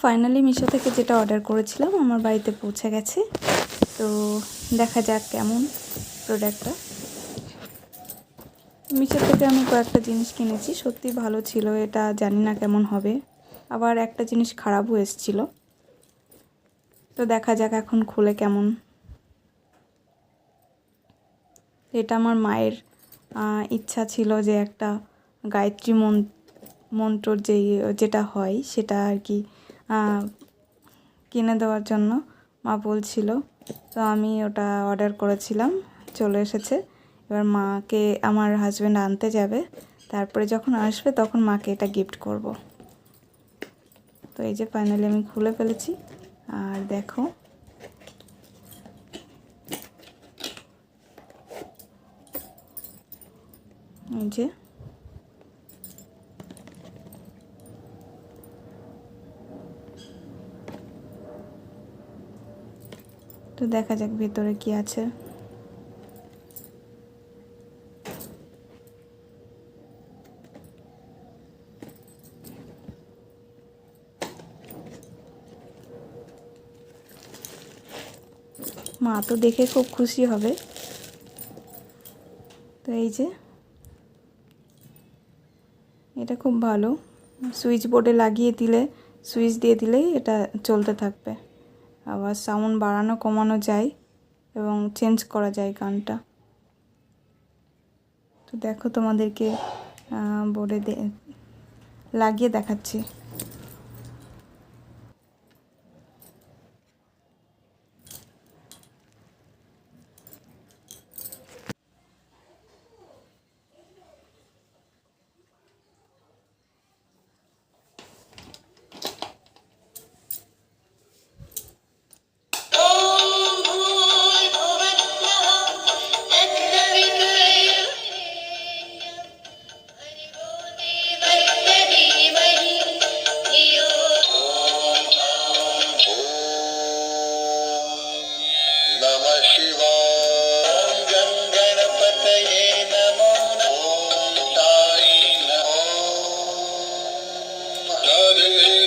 Finally Meesho থেকে যেটা order করেছিলাম আমার বাড়িতে পৌঁছে গেছে। তো দেখা যাক কেমন প্রোডাক্টটা। মিশো থেকে আমি কয়েকটা জিনিস কিনেছি, সত্যি ভালো ছিল। এটা জানি না কেমন হবে, আবার একটা জিনিস খারাপও এসেছিল। তো দেখা যাক এখন খুলে কেমন। এটা আমার মায়ের ইচ্ছা ছিল যে একটা গায়ত্রী মন্ত্রর যেটা হয় সেটা আর কি কিনে দেওয়ার জন্য মা বলছিল। তো আমি ওটা অর্ডার করেছিলাম, চলে এসেছে। এবার মাকে আমার হাজব্যান্ড আনতে যাবে, তারপরে যখন আসবে তখন মাকে এটা গিফট করব। তো এই যে ফাইনালি আমি খুলে ফেলেছি। আর দেখো, এই যে তো দেখা যাক ভিতরে কি আছে। মা তো দেখে খুব খুশি হবে। তো এই যে এটা খুব ভালো, সুইচ বোর্ডে লাগিয়ে দিলে, সুইচ দিয়ে দিলেই এটা চলতে থাকবে। আবার সাউন্ড বাড়ানো কমানো যায় এবং চেঞ্জ করা যায় গানটা। তো দেখো, তোমাদেরকে বোর্ডে লাগিয়ে দেখাচ্ছি। Hare